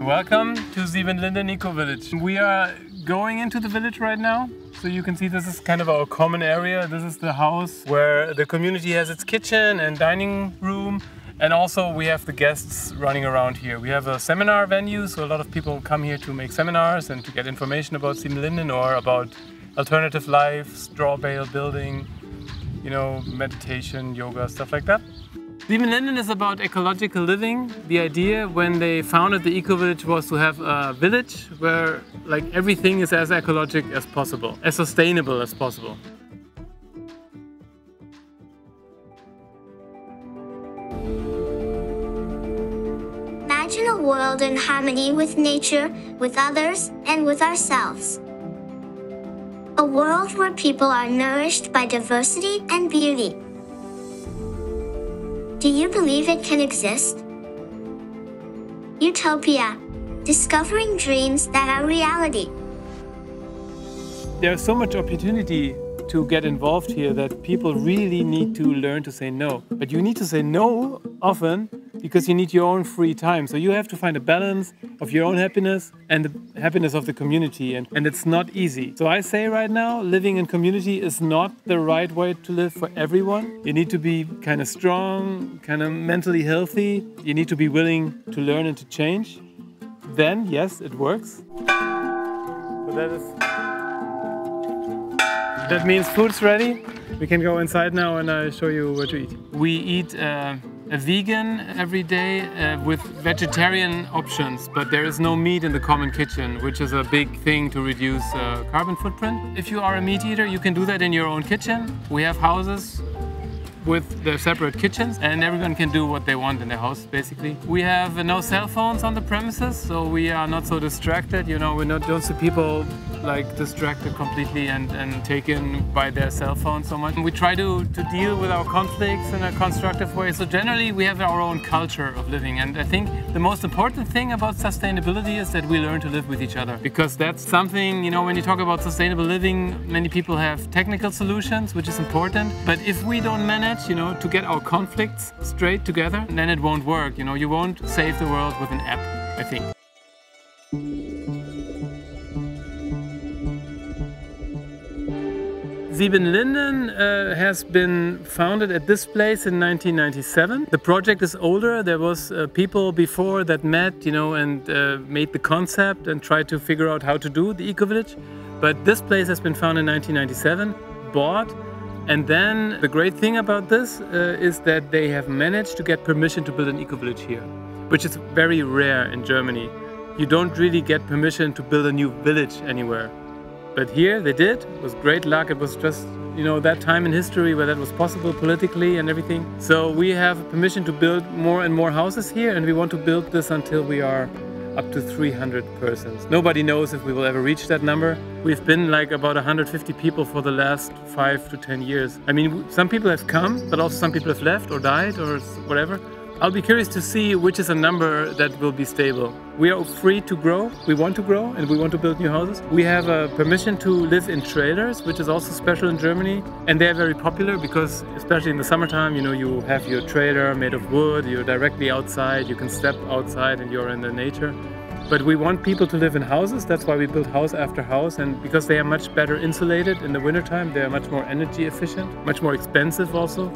welcome to Siebenlinden Eco Village. We are going into the village right now. So you can see this is kind of our common area. This is the house where the community has its kitchen and dining room. And also we have the guests running around here. We have a seminar venue, so a lot of people come here to make seminars and to get information about Siebenlinden or about alternative life, straw bale building, you know, meditation, yoga, stuff like that. Siebenlinden is about ecological living. The idea when they founded the Eco Village was to have a village where like everything is as ecologic as possible, as sustainable as possible. Imagine a world in harmony with nature, with others, and with ourselves. A world where people are nourished by diversity and beauty. Do you believe it can exist? Utopia. Discovering dreams that are reality. There's so much opportunity to get involved here that people really need to learn to say no. But you need to say no often because you need your own free time. So you have to find a balance of your own happiness and the happiness of the community. And it's not easy. So I say right now, living in community is not the right way to live for everyone. You need to be kind of strong, kind of mentally healthy. You need to be willing to learn and to change. Then, yes, it works. But that means food's ready. We can go inside now and I'll show you where to eat. We eat a vegan every day with vegetarian options, but there is no meat in the common kitchen, which is a big thing to reduce carbon footprint. If you are a meat eater, you can do that in your own kitchen. We have houses with their separate kitchens and everyone can do what they want in their house, basically. We have no cell phones on the premises, so we are not so distracted. You know, we don't see people like distracted completely and taken by their cell phone so much. We try to deal with our conflicts in a constructive way. So generally we have our own culture of living, and I think the most important thing about sustainability is that we learn to live with each other, because that's something, you know, when you talk about sustainable living, many people have technical solutions, which is important, but if we don't manage, you know, to get our conflicts straight together, then it won't work. You know, you won't save the world with an app, I think. Siebenlinden has been founded at this place in 1997. The project is older. There was people before that met, you know, and made the concept and tried to figure out how to do the Eco Village. But this place has been founded in 1997, bought, and then the great thing about this is that they have managed to get permission to build an Eco Village here, which is very rare in Germany. You don't really get permission to build a new village anywhere. But here they did. It was great luck. It was just, you know, that time in history where that was possible politically and everything. So we have permission to build more and more houses here, and we want to build this until we are up to 300 persons. Nobody knows if we will ever reach that number. We've been like about 150 people for the last 5 to 10 years. I mean, some people have come, but also some people have left or died or whatever. I'll be curious to see which is a number that will be stable. We are free to grow, we want to grow, and we want to build new houses. We have a permission to live in trailers, which is also special in Germany. And they're very popular because, especially in the summertime, you know, you have your trailer made of wood, you're directly outside, you can step outside and you're in the nature. But we want people to live in houses, that's why we build house after house, and because they are much better insulated in the wintertime, they are much more energy efficient, much more expensive also.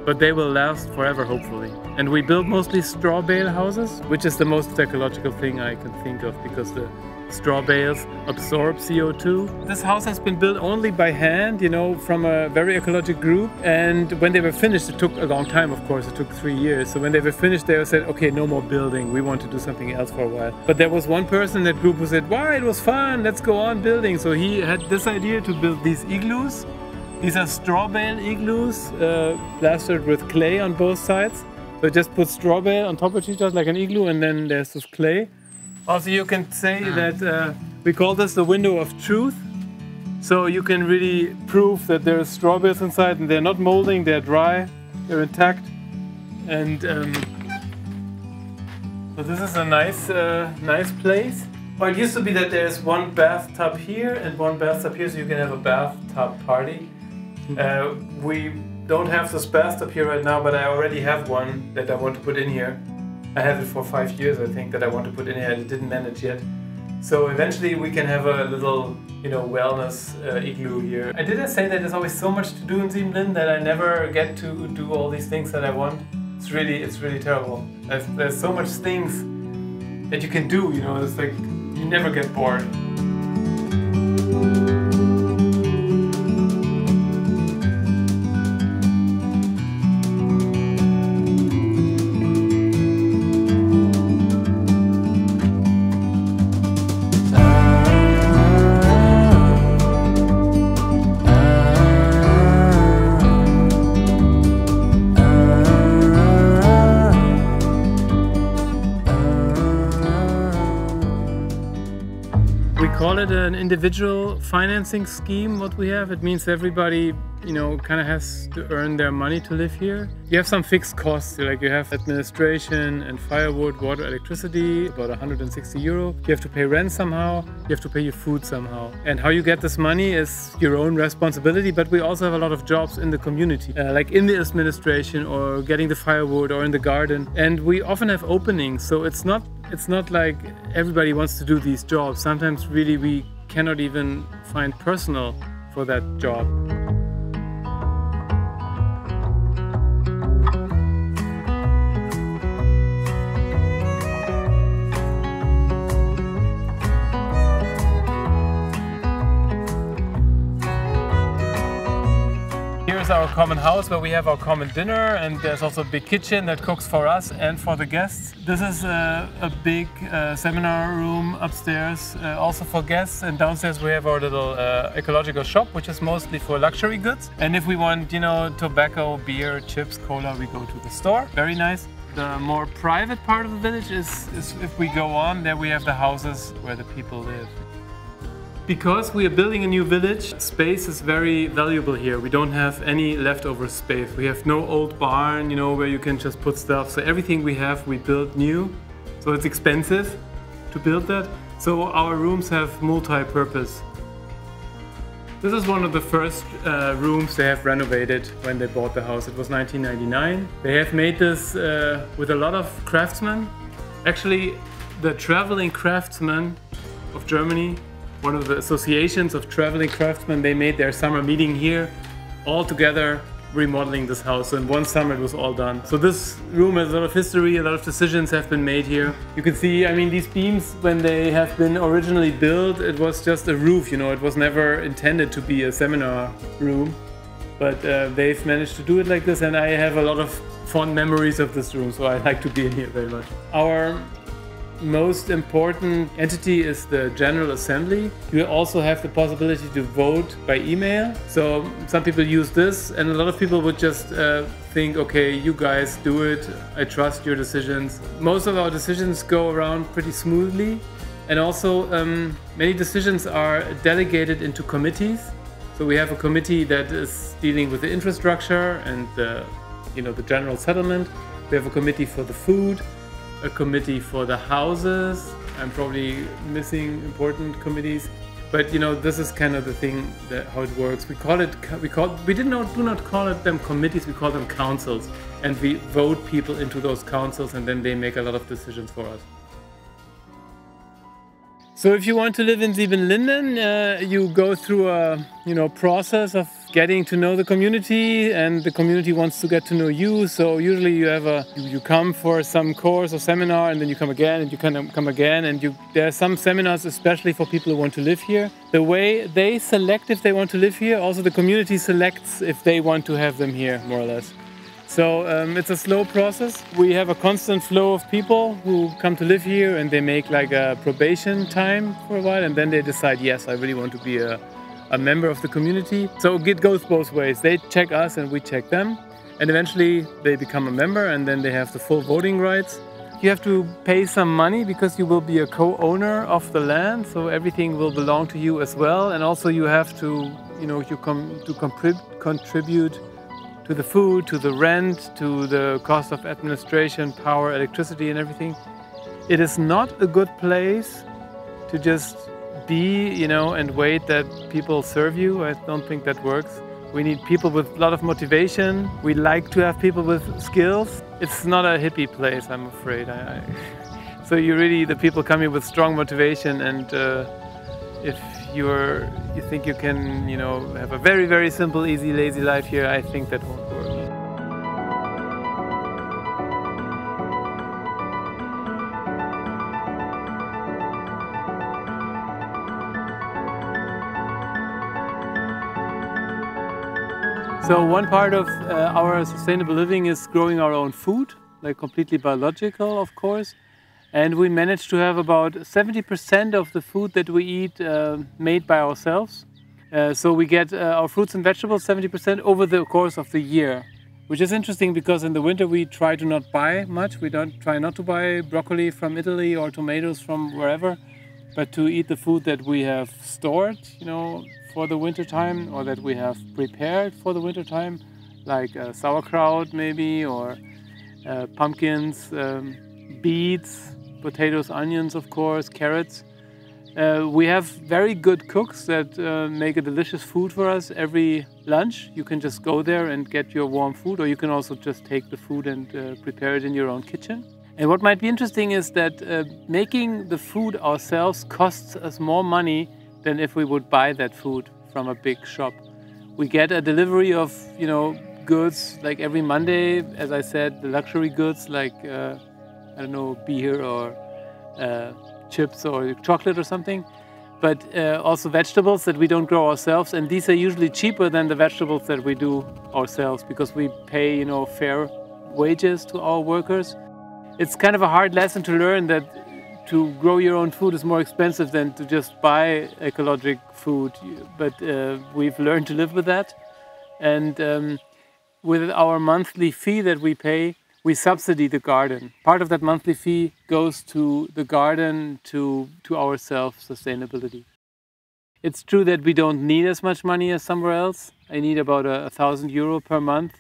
But they will last forever, hopefully. And we build mostly straw bale houses, which is the most ecological thing I can think of, because the straw bales absorb CO2. This house has been built only by hand, you know, from a very ecological group. And when they were finished, it took a long time, of course, it took 3 years. So when they were finished, they said, okay, no more building, we want to do something else for a while. But there was one person in that group who said, wow, it was fun, let's go on building. So he had this idea to build these igloos. These are straw bale igloos, plastered with clay on both sides. So just put straw bale on top of each other like an igloo, and then there's this clay. Also, you can say that we call this the window of truth. So you can really prove that there's straw bales inside, and they're not molding, they're dry, they're intact. And so this is a nice place. Well, it used to be that there's one bathtub here and one bathtub here, so you can have a bathtub party. We don't have this bathtub here right now, but I already have one that I want to put in here. I have it for 5 years, I think, that I want to put in here, and it didn't manage yet. So eventually we can have a little, wellness igloo here. I did say that there's always so much to do in Siebenlinden that I never get to do all these things that I want. It's really terrible. There's so much things that you can do, it's like you never get bored. We call it an individual financing scheme, what we have. It means everybody, kind of has to earn their money to live here. You have some fixed costs, like you have administration and firewood, water, electricity, about 160 euro. You have to pay rent somehow, you have to pay your food somehow. And how you get this money is your own responsibility, but we also have a lot of jobs in the community, like in the administration or getting the firewood or in the garden. And we often have openings, so it's not like everybody wants to do these jobs. Sometimes really we cannot even find personnel for that job. Here's our common house where we have our common dinner, and there's also a big kitchen that cooks for us and for the guests. This is a big seminar room upstairs, also for guests, and downstairs we have our little ecological shop, which is mostly for luxury goods. And if we want, tobacco, beer, chips, cola, we go to the store. Very nice. The more private part of the village is if we go on, there we have the houses where the people live. Because we are building a new village, space is very valuable here. We don't have any leftover space. We have no old barn, where you can just put stuff. So everything we have, we build new. So it's expensive to build that. So our rooms have multi-purpose. This is one of the first rooms they have renovated when they bought the house. It was 1999. They have made this with a lot of craftsmen. Actually, the Traveling Craftsmen of Germany, one of the associations of traveling craftsmen, they made their summer meeting here, all together remodeling this house. So in one summer it was all done. So this room has a lot of history, a lot of decisions have been made here. You can see, these beams, when they have been originally built, it was just a roof, it was never intended to be a seminar room. But they've managed to do it like this, and I have a lot of fond memories of this room, so I like to be in here very much. Our most important entity is the General Assembly. You also have the possibility to vote by email. So some people use this, and a lot of people would just think, okay, you guys do it, I trust your decisions. Most of our decisions go around pretty smoothly, and also many decisions are delegated into committees. So we have a committee that is dealing with the infrastructure and the general settlement. We have a committee for the food, a committee for the houses. I'm probably missing important committees, but this is kind of the thing that how it works. We do not call them committees, we call them councils, and we vote people into those councils, and then they make a lot of decisions for us. So if you want to live in Siebenlinden, you go through a process of getting to know the community, and the community wants to get to know you. So usually you come for some course or seminar, and then you come again, and you come again, and there are some seminars especially for people who want to live here. The way they select if they want to live here, also the community selects if they want to have them here, more or less. So it's a slow process. We have a constant flow of people who come to live here, and they make like a probation time for a while, and then they decide, yes, I really want to be a member of the community. So it goes both ways. They check us and we check them, and eventually they become a member, and then they have the full voting rights. You have to pay some money because you will be a co-owner of the land, so everything will belong to you as well. And also you have to, contribute to the food, to the rent, to the cost of administration, power, electricity and everything. It is not a good place to just be, and wait that people serve you. I don't think that works. We need people with a lot of motivation. We like to have people with skills. It's not a hippie place, I'm afraid. So the people come here with strong motivation, and if you think you can, have a very, very simple, easy, lazy life here, I think that won't work. So one part of our sustainable living is growing our own food, like completely biological, of course. And we managed to have about 70% of the food that we eat made by ourselves. So we get our fruits and vegetables 70% over the course of the year, which is interesting because in the winter we try to not buy much. We try not to buy broccoli from Italy or tomatoes from wherever, but to eat the food that we have stored, for the winter time, or that we have prepared for the winter time, like sauerkraut maybe, or pumpkins, beets, potatoes, onions, of course, carrots. We have very good cooks that make a delicious food for us every lunch. You can just go there and get your warm food, or you can also just take the food and prepare it in your own kitchen. And what might be interesting is that making the food ourselves costs us more money than if we would buy that food from a big shop. We get a delivery of, goods like every Monday, as I said, the luxury goods like, beer or chips or chocolate or something, but also vegetables that we don't grow ourselves. And these are usually cheaper than the vegetables that we do ourselves because we pay, fair wages to our workers. It's kind of a hard lesson to learn that to grow your own food is more expensive than to just buy ecologic food, but we've learned to live with that. And with our monthly fee that we pay, we subsidy the garden. Part of that monthly fee goes to the garden, to our self-sustainability. It's true that we don't need as much money as somewhere else. I need about €1,000 per month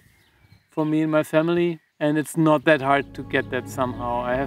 for me and my family, and it's not that hard to get that somehow.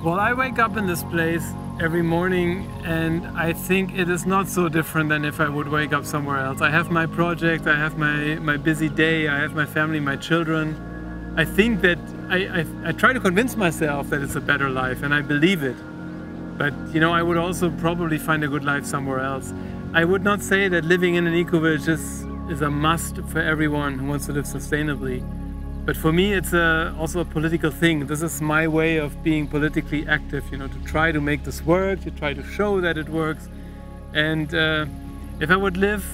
Well, I wake up in this place every morning and I think it is not so different than if I would wake up somewhere else. I have my project, I have my busy day, I have my family, my children. I think that I try to convince myself that it's a better life, and I believe it. But I would also probably find a good life somewhere else. I would not say that living in an eco-village is a must for everyone who wants to live sustainably. But for me, it's also a political thing. This is my way of being politically active, to try to make this work, to try to show that it works. And if I would live,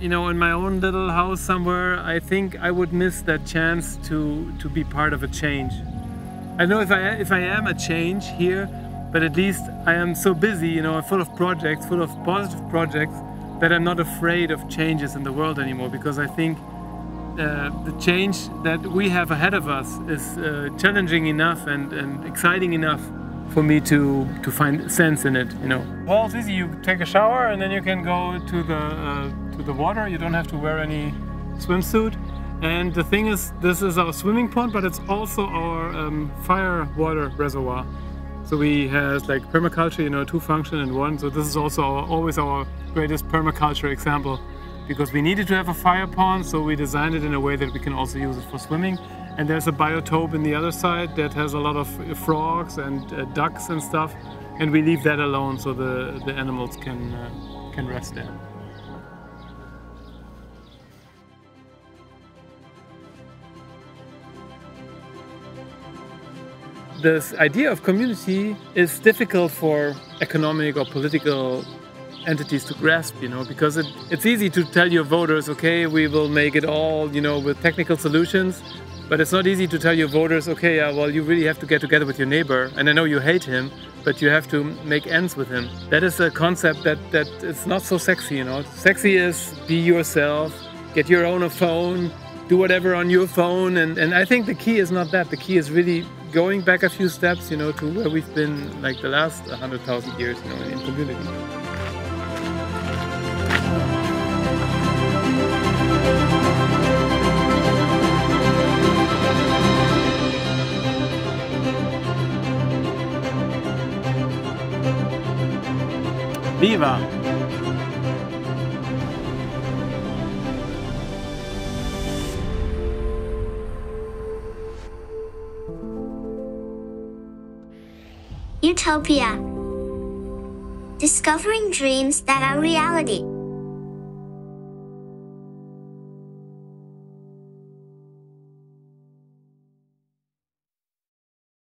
in my own little house somewhere, I think I would miss that chance to be part of a change. I know if I am a change here, but at least I am so busy, full of projects, full of positive projects, that I'm not afraid of changes in the world anymore, because I think the change that we have ahead of us is challenging enough and exciting enough for me to find sense in it, Well, it's easy. You take a shower and then you can go to the water. You don't have to wear any swimsuit. And the thing is, this is our swimming pond, but it's also our fire water reservoir. So we have like permaculture, two function in one. So this is also always our greatest permaculture example, because we needed to have a fire pond, so we designed it in a way that we can also use it for swimming. And there's a biotope in the other side that has a lot of frogs and ducks and stuff, and we leave that alone so the animals can rest there. This idea of community is difficult for economic or political entities to grasp, because it's easy to tell your voters, okay, we will make it all, with technical solutions, but it's not easy to tell your voters, okay, well, you really have to get together with your neighbor, and I know you hate him, but you have to make ends with him. That is a concept that it's not so sexy, you know. Sexy is be yourself, get your own phone, do whatever on your phone, and I think the key is not that. The key is really going back a few steps, you know, to where we've been like the last 100,000 years, you know, in community. Viva! Utopia. Discovering dreams that are reality.